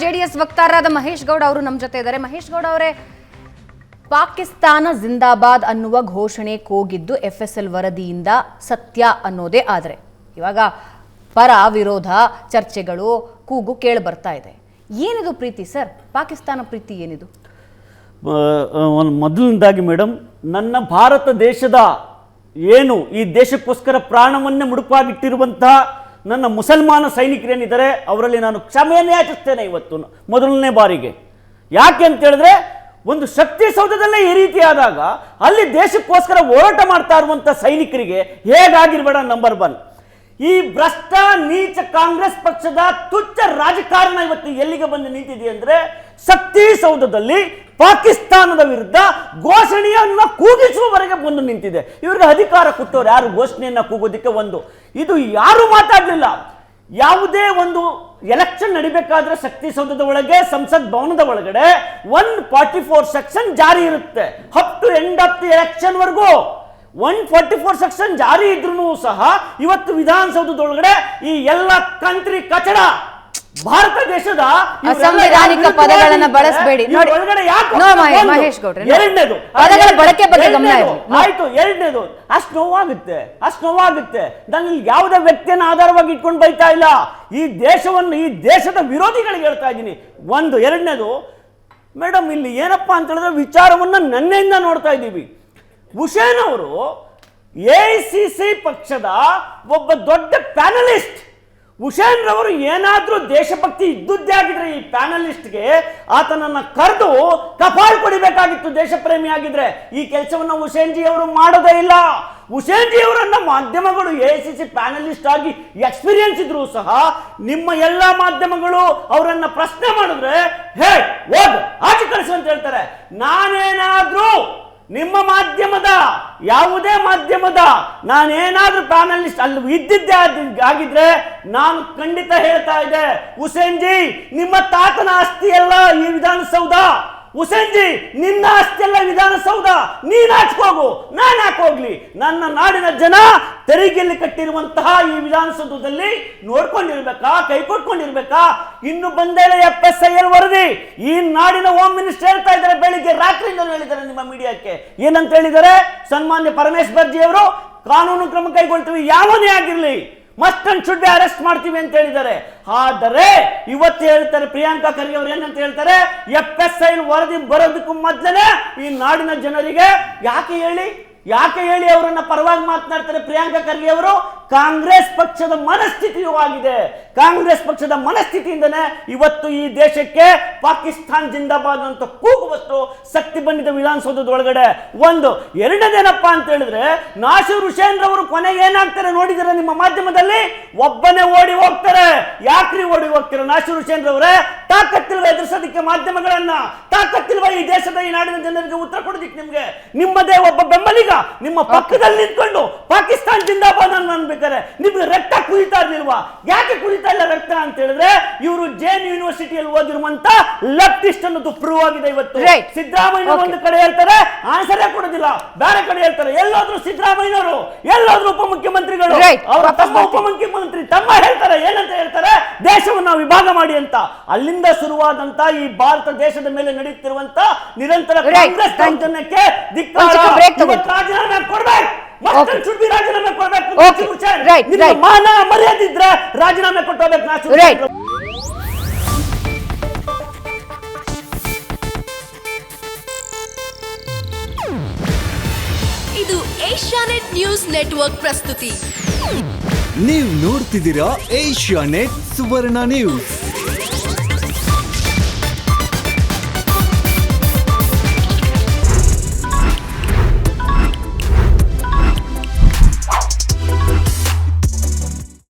JDS ವಕ್ತಾರರಾದ Mahesh Gowda ಅವರು ನಮ್ಮ ಜೊತೆ ಇದ್ದಾರೆ. ಮಹೇಶ್ ಗೌಡ ಅವರೇ, ಪಾಕಿಸ್ತಾನ ಜಿಂದಾಬಾದ್ ಅನ್ನುವ ಘೋಷಣೆ ಕೂಗಿದ್ದು FSL ವರದಿಯಿಂದ ಸತ್ಯ ಅನ್ನೋದೇ. ಆದರೆ ಇವಾಗ ಪರ ವಿರೋಧ ಚರ್ಚೆಗಳು ಕೂಗು ಕೇಳಿ ಬರ್ತಾ ಇದೆ. ಏನಿದು ಪ್ರೀತಿ ಸರ್? ಪಾಕಿಸ್ತಾನ ಪ್ರೀತಿ ಏನಿದು? ಮೊದಲನೇದಾಗಿ ಮೇಡಮ್, ನನ್ನ ಭಾರತ ದೇಶದ ಏನು ಈ ದೇಶಕ್ಕೋಸ್ಕರ ಪ್ರಾಣವನ್ನೇ ಮುಡುಪಾಗಿಟ್ಟಿರುವಂತಹ ನನ್ನ ಮುಸಲ್ಮಾನ ಸೈನಿಕರೇನಿದ್ದಾರೆ ಅವರಲ್ಲಿ ನಾನು ಕ್ಷಮೆಯನ್ನು ಯಾಚಿಸ್ತೇನೆ ಇವತ್ತು ಮೊದಲನೇ ಬಾರಿಗೆ. ಯಾಕೆ ಅಂತ ಹೇಳಿದ್ರೆ, ಒಂದು ಶಕ್ತಿ ಸೌಧದಲ್ಲೇ ಈ ರೀತಿ ಆದಾಗ ಅಲ್ಲಿ ದೇಶಕ್ಕೋಸ್ಕರ ಹೋರಾಟ ಮಾಡ್ತಾ ಇರುವಂಥ ಸೈನಿಕರಿಗೆ ಹೇಗಾಗಿರ್ಬೇಡ. ನಂಬರ್ 1, ಈ ಭ್ರಷ್ಟ ನೀಚ ಕಾಂಗ್ರೆಸ್ ಪಕ್ಷದ ತುಚ್ಛ ರಾಜಕಾರಣ ಇವತ್ತು ಎಲ್ಲಿಗೆ ಬಂದು ನಿಂತಿದೆ ಅಂದ್ರೆ, ಶಕ್ತಿ ಸೌಧದಲ್ಲಿ ಪಾಕಿಸ್ತಾನದ ವಿರುದ್ಧ ಘೋಷಣೆಯನ್ನ ಕೂಗಿಸುವವರೆಗೆ ಬಂದು ನಿಂತಿದೆ. ಇವರಿಗೆ ಅಧಿಕಾರ ಕೊಟ್ಟವರು ಯಾರು ಘೋಷಣೆಯನ್ನ ಕೂಗೋದಿಕ್ಕೆ? ಇದು ಯಾರು ಮಾತಾಡಲಿಲ್ಲ. ಯಾವುದೇ ಒಂದು ಎಲೆಕ್ಷನ್ ನಡಿಬೇಕಾದ್ರೆ ಶಕ್ತಿ ಸೌಧದ ಒಳಗೆ, ಸಂಸತ್ ಭವನದ ಒಳಗಡೆ 144 ಸೆಕ್ಷನ್ ಜಾರಿ ಇರುತ್ತೆ. Up to end of the election ವರೆಗೂ 144 ಸೆಕ್ಷನ್ ಜಾರಿ ಇದ್ರೂ ಸಹ ಇವತ್ತು ವಿಧಾನಸೌಧದೊಳಗಡೆ ಈ ಎಲ್ಲ ಕಂತ್ರಿ ಕಚಡ ಭಾರತ ದೇಶದ ಅಸಂವಿಧಾನಿಕ ಪದಗಳನ್ನು ಬಳಸಬೇಡಿ. ಮಹೇಶ್ ಗೌಡ್ರೆ, ಪದಗಳ ಬಳಕೆ ಬಗ್ಗೆ ಗಮನ ಇರಲಿ. ಆಯ್ತು, ಎರಡನೇದು ಅಷ್ಟು ನೋವಾಗುತ್ತೆ. ನಾನು ಇಲ್ಲಿ ಯಾವುದೇ ವ್ಯಕ್ತಿಯನ್ನು ಆಧಾರವಾಗಿ ಇಟ್ಕೊಂಡು ಬೈತಾ ಇಲ್ಲ. ಈ ದೇಶವನ್ನು, ಈ ದೇಶದ ವಿರೋಧಿಗಳಿಗೆ ಹೇಳ್ತಾ ಇದ್ದೀನಿ. ಎರಡನೇದು ಮೇಡಮ್, ಇಲ್ಲಿ ಏನಪ್ಪಾ ಅಂತ ಹೇಳಿದ್ರೆ ವಿಚಾರವನ್ನ ನನ್ನೆಯಿಂದ ನೋಡ್ತಾ ಇದ್ದೀವಿ. ಹುಸೇನ್ ಅವರು AICC ಪಕ್ಷದ ಒಬ್ಬ ದೊಡ್ಡ ಪ್ಯಾನಲಿಸ್ಟ್. ಹುಸೇನ್ ರವರು ಏನಾದ್ರೂ ದೇಶಭಕ್ತಿ ಇದ್ದುದ್ದೇ ಆಗಿದ್ರೆ ಈ ಪ್ಯಾನಲಿಸ್ಟ್ಗೆ ಆತನನ್ನ ಕರೆದು ಕಫಾಲ್ ಕೊಡಿಬೇಕಾಗಿತ್ತು. ದೇಶ ಪ್ರೇಮಿ ಆಗಿದ್ರೆ ಈ ಕೆಲಸವನ್ನ ಹುಸೇನ್ ಜಿ ಅವರು ಮಾಡೋದೇ ಇಲ್ಲ. ಹುಸೇನ್ ಜಿ ಅವರನ್ನ ಮಾಧ್ಯಮಗಳು AICC ಪ್ಯಾನಲಿಸ್ಟ್ ಆಗಿ ಎಕ್ಸ್ಪೀರಿಯನ್ಸ್ ಇದ್ರು ಸಹ ನಿಮ್ಮ ಎಲ್ಲಾ ಮಾಧ್ಯಮಗಳು ಅವರನ್ನ ಪ್ರಶ್ನೆ ಮಾಡಿದ್ರೆ ಹೋಗ್ ಆಚೆ ಕಳಿಸು ಅಂತ ಹೇಳ್ತಾರೆ. ನಾನೇನಾದ್ರೂ ನಿಮ್ಮ ಮಾಧ್ಯಮದ, ಯಾವುದೇ ಮಾಧ್ಯಮದ ನಾನೇನಾದ್ರೂ ಪ್ಯಾನಲಿಸ್ಟ್ ಅಲ್ಲಿ ಇದ್ದಿದ್ದೆ ಆಗಿದ್ರೆ ನಾನು ಖಂಡಿತ ಹೇಳ್ತಾ ಇದ್ದೆ, ಹುಸೇನ್ ಜಿ ನಿಮ್ಮ ತಾತನ ಆಸ್ತಿ ಎಲ್ಲ ಈ ವಿಧಾನಸೌಧ, ಹುಸೇನ್ ಜಿ ನಿನ್ನ ಆಸ್ತಿ ಎಲ್ಲ ವಿಧಾನಸೌಧ, ನೀನ್ ಹಾಚ್ಕೋಗು, ನಾನು ಹಾಕೋಗ್ಲಿ. ನನ್ನ ನಾಡಿನ ಜನ ತೆರಿಗೆಯಲ್ಲಿ ಕಟ್ಟಿರುವಂತಹ ಈ ವಿಧಾನಸೌಧದಲ್ಲಿ ನೋಡ್ಕೊಂಡಿರ್ಬೇಕಾ, ಕೈ ಕೊಟ್ಕೊಂಡಿರ್ಬೇಕಾ? ಇನ್ನು ಬಂದೇಳೆ FSIL ವರದಿ. ಈ ನಾಡಿನ ಹೋಮ್ ಮಿನಿಸ್ಟರ್ ಹೇಳ್ತಾ ಇದ್ದಾರೆ, ಬೆಳಿಗ್ಗೆ ರಾತ್ರಿಯಿಂದ ಹೇಳಿದ್ದಾರೆ ನಿಮ್ಮ ಮೀಡಿಯಾಕ್ಕೆ. ಏನಂತ ಹೇಳಿದ್ದಾರೆ? ಸನ್ಮಾನ್ಯ ಪರಮೇಶ್ ಬರ್ಜಿ ಅವರು ಕಾನೂನು ಕ್ರಮ ಕೈಗೊಳ್ತೀವಿ, ಯಾವನೇ ಆಗಿರ್ಲಿ, must and should be arrest ಮಾಡ್ತೀವಿ ಅಂತ ಹೇಳಿದ್ದಾರೆ. ಆದರೆ ಇವತ್ತು ಹೇಳ್ತಾರೆ ಪ್ರಿಯಾಂಕಾ ಖರ್ಗೆ ಅವರು ಏನಂತ ಹೇಳ್ತಾರೆ, FSIL ವರದಿ ಬರೋದಕ್ಕೂ ಮೊದಲೇ ಈ ನಾಡಿನ ಜನರಿಗೆ ಯಾಕೆ ಹೇಳಿ ಅವರನ್ನ ಪರವಾಗಿ ಮಾತನಾಡ್ತಾರೆ ಪ್ರಿಯಾಂಕಾ ಖರ್ಗೆ ಅವರು? ಕಾಂಗ್ರೆಸ್ ಪಕ್ಷದ ಮನಸ್ಥಿತಿಯೂ ಆಗಿದೆ. ಕಾಂಗ್ರೆಸ್ ಪಕ್ಷದ ಮನಸ್ಥಿತಿಯಿಂದನೇ ಇವತ್ತು ಈ ದೇಶಕ್ಕೆ ಪಾಕಿಸ್ತಾನ್ ಜಿಂದಾಬಾದ್ ಅಂತ ಕೂಗುವಷ್ಟು ಶಕ್ತಿ ಬಂದಿದೆ ವಿಧಾನಸೌಧದ ಒಳಗಡೆ. ಎರಡನೇದೇನಪ್ಪ ಅಂತ ಹೇಳಿದ್ರೆ, ನಾಸಿರ್ ಹುಸೇನ್ ರವರು ಕೊನೆಗೆ ಏನಾಗ್ತಾರೆ ನೋಡಿದರೆ ನಿಮ್ಮ ಮಾಧ್ಯಮದಲ್ಲಿ? ಒಬ್ಬನೇ ಓಡಿ ಹೋಗ್ತಾರೆ. ಯಾಕ್ರಿ ಓಡಿ ಹೋಗ್ತಾರೆ ನಾಸಿರ್ ಹುಸೇನ್ ರವರೇ? ತಾಕತ್ತಿಲ್ವ ಎದುರಿಸೋದಕ್ಕೆ ಮಾಧ್ಯಮಗಳನ್ನ? ತಾಕತ್ತಿಲ್ವ ಈ ದೇಶದ, ಈ ನಾಡಿನ ಜನರಿಗೆ ಉತ್ತರ ಕೊಡೋದಿಕ್ಕೆ? ನಿಮ್ಮದೇ ಒಬ್ಬ ಬೆಂಬಲಿಗ ನಿಮ್ಮ ಪಕ್ಕದಲ್ಲಿ ನಿಂತ್ಕೊಂಡು ಪಾಕಿಸ್ತಾನ್ ಜಿಂದಾಬಾದ್ ಅನ್ಬೇಕಾರೆ ನಿಮ್ಗೆ ರಕ್ತ ಕುದಿತಾ ಇರ್ಲಿಲ್ವಾ? ಯಾಕೆ ಕುದಿತಾ ಇಲ್ಲ ರಕ್ತ ಅಂತ ಹೇಳಿದ್ರೆ, ಇವರು ಜೈನ್ ಯೂನಿವರ್ಸಿಟಿಯಲ್ಲಿ ಓದಿರುವಂತ ಲೆಫ್ಟಿಸ್ಟ್ ಅನ್ನೋದು ಪ್ರೂವ್ ಆಗಿದೆ. ಇವತ್ತು ಸಿದ್ದರಾಮಯ್ಯ ಒಂದು ಕಡೆ ಹೇಳ್ತಾರೆ, ಆನ್ಸರೇ ಕೊಡೋದಿಲ್ಲ, ಬೇರೆ ಕಡೆ ಹೇಳ್ತಾರೆ. ಎಲ್ಲಾದ್ರೂ ಸಿದ್ದರಾಮಯ್ಯನವರು, ಎಲ್ಲಾದ್ರೂ ಉಪಮುಖ್ಯಮಂತ್ರಿಗಳು, ಅವರ ತಮ್ಮ ಉಪಮುಖ್ಯಮಂತ್ರಿ ತಮ್ಮ ಹೇಳ್ತಾರೆ, ಏನಂತ ಹೇಳ್ತಾರೆ? ದೇಶವನ್ನು ವಿಭಾಗ ಮಾಡಿ ಅಂತ. ಅಲ್ಲಿಂದ ಶುರುವಾದಂತ ಈ ಭಾರತ ದೇಶದ ಮೇಲೆ ನಡೆಯುತ್ತಿರುವಂತ ನಿರಂತರ ಕಾಂಗ್ರೆಸ್ ದೌರ್ಜನ್ಯಕ್ಕೆ ರಾಜೀನಾಮೆ ಕೊಡ್ಬೇಕು. ರಾಜೀನಾಮೆ ಕೊಡ್ಬೇಕು. ಮಾನ ಮರ್ಯಾದೆ ಇದ್ರೆ ರಾಜೀನಾಮೆ ಕೊಟ್ಟೋಗ್ಬೇಕು. ಇದು ಏಷ್ಯಾನೆಟ್ ನ್ಯೂಸ್ ನೆಟ್ವರ್ಕ್ ಪ್ರಸ್ತುತಿ. ನೀವು ನೋಡ್ತಿದ್ದೀರಾ ಏಷ್ಯಾನೆಟ್ ಸುವರ್ಣ ನ್ಯೂಸ್.